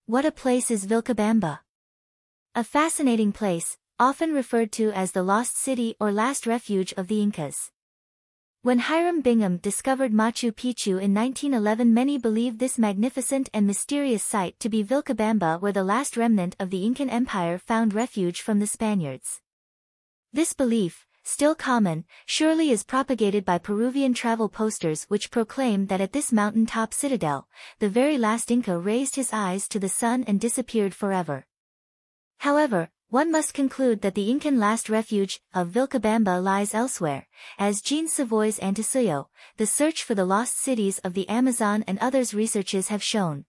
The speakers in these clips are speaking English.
What a place is Vilcabamba! A fascinating place, often referred to as the lost city or last refuge of the Incas. When Hiram Bingham discovered Machu Picchu in 1911, many believed this magnificent and mysterious site to be Vilcabamba, where the last remnant of the Incan Empire found refuge from the Spaniards. This belief, still common, surely is propagated by Peruvian travel posters which proclaim that at this mountain-top citadel, the very last Inca raised his eyes to the sun and disappeared forever. However, one must conclude that the Incan last refuge of Vilcabamba lies elsewhere, as Jean Savoy's Antisuyo, The Search for the Lost Cities of the Amazon and others researches have shown.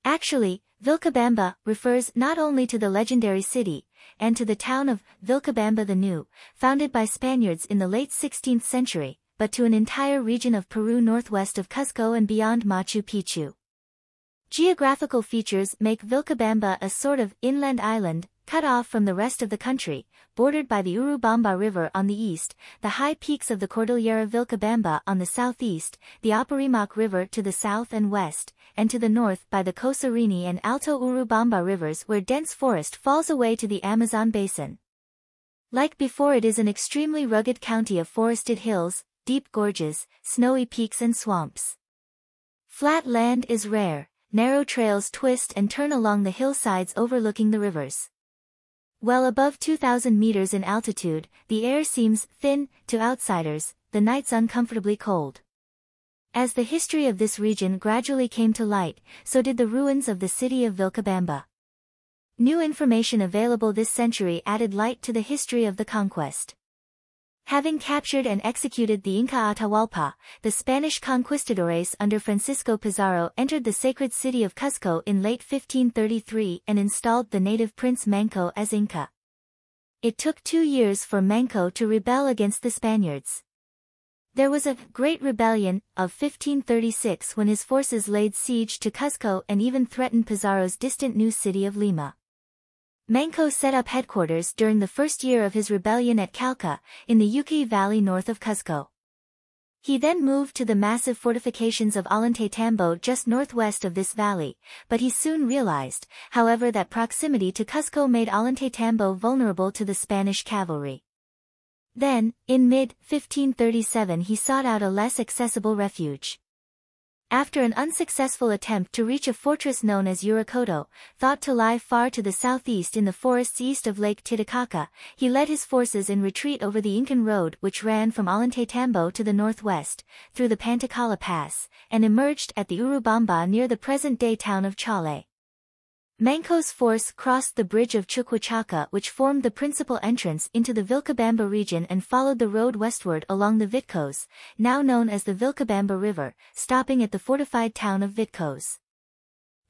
Actually, Vilcabamba refers not only to the legendary city, and to the town of Vilcabamba the New, founded by Spaniards in the late 16th century, but to an entire region of Peru northwest of Cuzco and beyond Machu Picchu. Geographical features make Vilcabamba a sort of inland island, cut off from the rest of the country, bordered by the Urubamba River on the east, the high peaks of the Cordillera Vilcabamba on the southeast, the Apurimac River to the south and west, and to the north by the Cosarini and Alto Urubamba rivers, where dense forest falls away to the Amazon basin. Like before, it is an extremely rugged county of forested hills, deep gorges, snowy peaks and swamps. Flat land is rare, narrow trails twist and turn along the hillsides overlooking the rivers. Well above 2,000 meters in altitude, the air seems thin to outsiders, the nights uncomfortably cold. As the history of this region gradually came to light, so did the ruins of the city of Vilcabamba. New information available this century added light to the history of the conquest. Having captured and executed the Inca Atahualpa, the Spanish conquistadores under Francisco Pizarro entered the sacred city of Cuzco in late 1533 and installed the native prince Manco as Inca. It took 2 years for Manco to rebel against the Spaniards. There was a great rebellion of 1536 when his forces laid siege to Cuzco and even threatened Pizarro's distant new city of Lima. Manco set up headquarters during the first year of his rebellion at Calca, in the Yucay Valley north of Cuzco. He then moved to the massive fortifications of Ollantaytambo just northwest of this valley, but he soon realized, however, that proximity to Cuzco made Ollantaytambo vulnerable to the Spanish cavalry. Then, in mid-1537 he sought out a less accessible refuge. After an unsuccessful attempt to reach a fortress known as Uracoto, thought to lie far to the southeast in the forests east of Lake Titicaca, he led his forces in retreat over the Incan road which ran from Ollantaytambo to the northwest, through the Pantacala Pass, and emerged at the Urubamba near the present-day town of Chale. Manco's force crossed the bridge of Chuquillusca, which formed the principal entrance into the Vilcabamba region, and followed the road westward along the Vitcos, now known as the Vilcabamba River, stopping at the fortified town of Vitcos.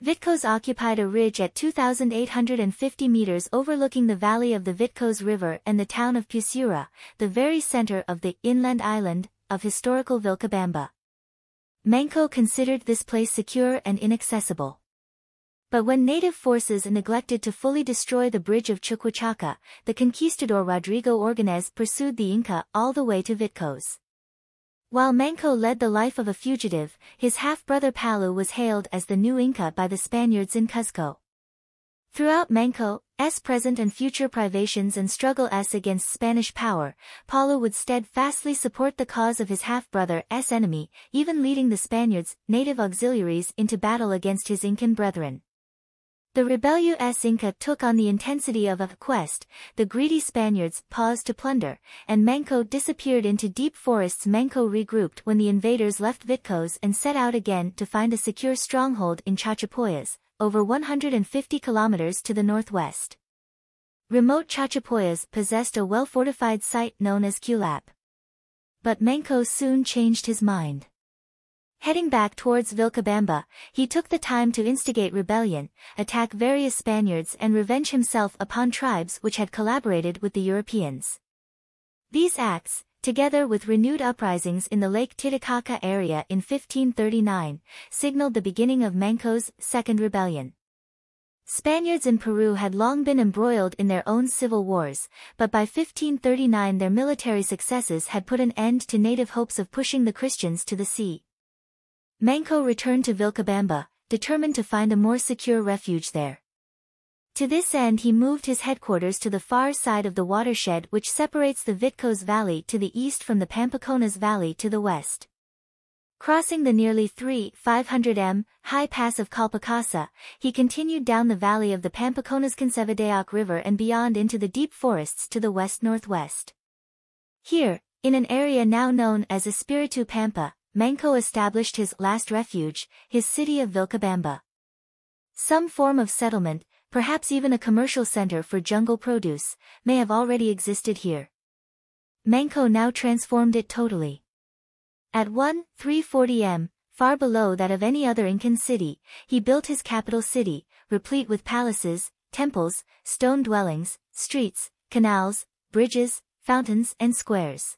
Vitcos occupied a ridge at 2,850 meters overlooking the valley of the Vitcos River and the town of Pusura, the very center of the inland island of historical Vilcabamba. Manco considered this place secure and inaccessible. But when native forces neglected to fully destroy the bridge of Chuquillusca, the conquistador Rodrigo Organez pursued the Inca all the way to Vitcos. While Manco led the life of a fugitive, his half-brother Palu was hailed as the new Inca by the Spaniards in Cuzco. Throughout Manco's present and future privations and struggle against Spanish power, Palu would steadfastly support the cause of his half-brother's enemy, even leading the Spaniards' native auxiliaries into battle against his Incan brethren. The rebellious Inca took on the intensity of a quest, the greedy Spaniards paused to plunder, and Manco disappeared into deep forests. Manco regrouped when the invaders left Vitcos and set out again to find a secure stronghold in Chachapoyas, over 150 kilometers to the northwest. Remote Chachapoyas possessed a well-fortified site known as Culap. But Manco soon changed his mind. Heading back towards Vilcabamba, he took the time to instigate rebellion, attack various Spaniards and revenge himself upon tribes which had collaborated with the Europeans. These acts, together with renewed uprisings in the Lake Titicaca area in 1539, signaled the beginning of Manco's second rebellion. Spaniards in Peru had long been embroiled in their own civil wars, but by 1539 their military successes had put an end to native hopes of pushing the Christians to the sea. Manco returned to Vilcabamba, determined to find a more secure refuge there. To this end he moved his headquarters to the far side of the watershed which separates the Vitcos Valley to the east from the Pampaconas Valley to the west. Crossing the nearly 500 m high pass of Colpacasa, he continued down the valley of the Pampaconas Concevidayoc River and beyond into the deep forests to the west-northwest. Here, in an area now known as Espiritu Pampa, Manco established his last refuge, his city of Vilcabamba. Some form of settlement, perhaps even a commercial center for jungle produce, may have already existed here. Manco now transformed it totally. At 340 m, far below that of any other Incan city, he built his capital city, replete with palaces, temples, stone dwellings, streets, canals, bridges, fountains and squares.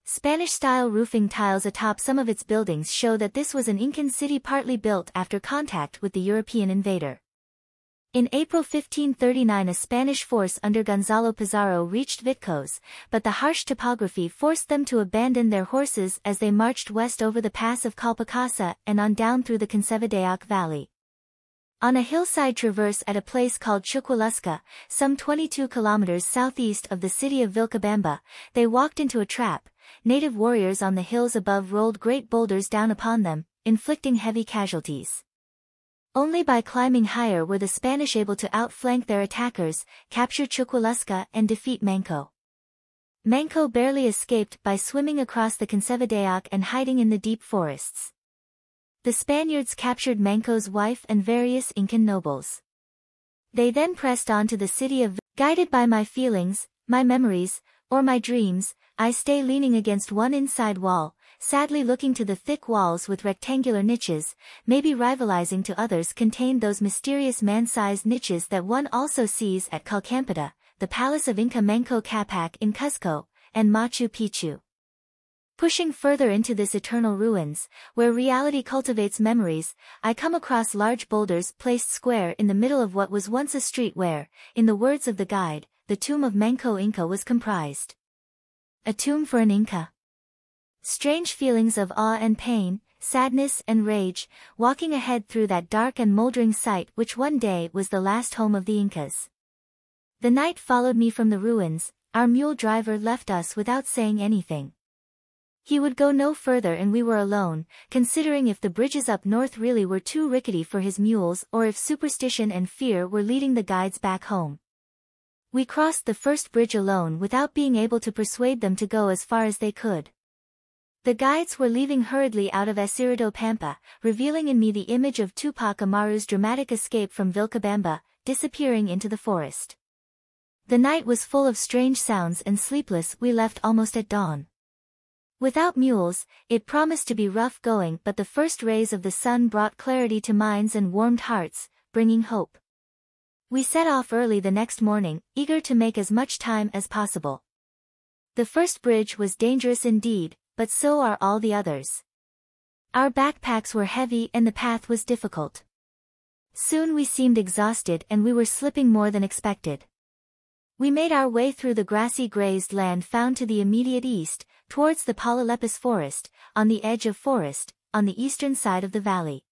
Spanish-style roofing tiles atop some of its buildings show that this was an Incan city partly built after contact with the European invader. In April 1539 a Spanish force under Gonzalo Pizarro reached Vitcos, but the harsh topography forced them to abandon their horses as they marched west over the pass of Colpacasa and on down through the Concevidayoc Valley. On a hillside traverse at a place called Chuquillusca, some 22 kilometers southeast of the city of Vilcabamba, they walked into a trap. Native warriors on the hills above rolled great boulders down upon them, inflicting heavy casualties. Only by climbing higher were the Spanish able to outflank their attackers, capture Chuquillusca and defeat Manco. Manco barely escaped by swimming across the Concevidayoc and hiding in the deep forests. The Spaniards captured Manco's wife and various Incan nobles. They then pressed on to the city of Guided by my feelings, my memories, or my dreams, I stay leaning against one inside wall, sadly looking to the thick walls with rectangular niches, maybe rivalizing to others contained those mysterious man-sized niches that one also sees at Calcampita, the palace of Inca Manco Capac in Cuzco, and Machu Picchu. Pushing further into this eternal ruins, where reality cultivates memories, I come across large boulders placed square in the middle of what was once a street where, in the words of the guide, the tomb of Manco Inca was comprised. A tomb for an Inca. Strange feelings of awe and pain, sadness and rage, walking ahead through that dark and moldering site which one day was the last home of the Incas. The night followed me from the ruins, our mule driver left us without saying anything. He would go no further and we were alone, considering if the bridges up north really were too rickety for his mules or if superstition and fear were leading the guides back home. We crossed the first bridge alone without being able to persuade them to go as far as they could. The guides were leaving hurriedly out of Espiritu Pampa, revealing in me the image of Tupac Amaru's dramatic escape from Vilcabamba, disappearing into the forest. The night was full of strange sounds and sleepless we left almost at dawn. Without mules, it promised to be rough going but the first rays of the sun brought clarity to minds and warmed hearts, bringing hope. We set off early the next morning, eager to make as much time as possible. The first bridge was dangerous indeed, but so are all the others. Our backpacks were heavy and the path was difficult. Soon we seemed exhausted and we were slipping more than expected. We made our way through the grassy grazed land found to the immediate east, towards the Palalepis forest, on the edge of forest, on the eastern side of the valley.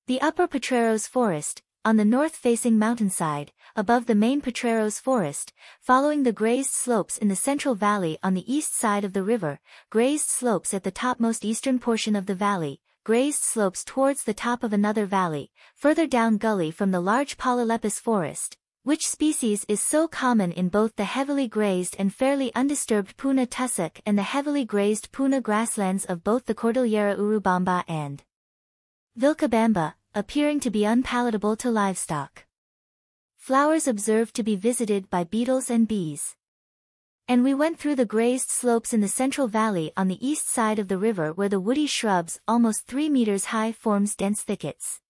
The upper Potreros forest, on the north-facing mountainside, above the main Potreros forest, following the grazed slopes in the central valley on the east side of the river, grazed slopes at the topmost eastern portion of the valley, grazed slopes towards the top of another valley, further down gully from the large Palalepis forest, which species is so common in both the heavily grazed and fairly undisturbed Puna tussock and the heavily grazed Puna grasslands of both the Cordillera Urubamba and Vilcabamba, appearing to be unpalatable to livestock. Flowers observed to be visited by beetles and bees. And we went through the grazed slopes in the central valley on the east side of the river where the woody shrubs almost 3 meters high forms dense thickets.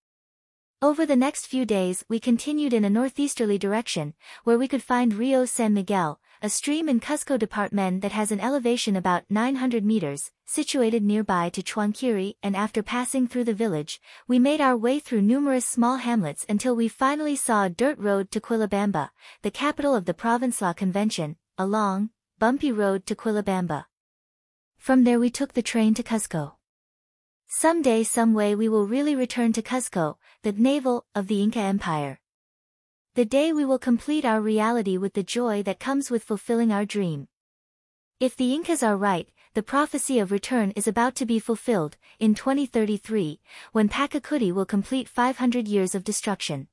Over the next few days we continued in a northeasterly direction, where we could find Rio San Miguel, a stream in Cuzco Department that has an elevation about 900 meters, situated nearby to Chuanquiri, and after passing through the village, we made our way through numerous small hamlets until we finally saw a dirt road to Quillabamba, the capital of the Province La Convention, a long, bumpy road to Quillabamba. From there we took the train to Cuzco. Someday some way we will really return to Cuzco, the navel of the Inca Empire. The day we will complete our reality with the joy that comes with fulfilling our dream. If the Incas are right, the prophecy of return is about to be fulfilled, in 2033, when Pachacuti will complete 500 years of destruction.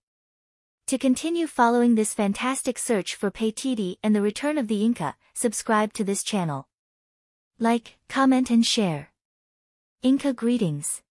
To continue following this fantastic search for Paititi and the return of the Inca, subscribe to this channel. Like, comment and share. Inca greetings.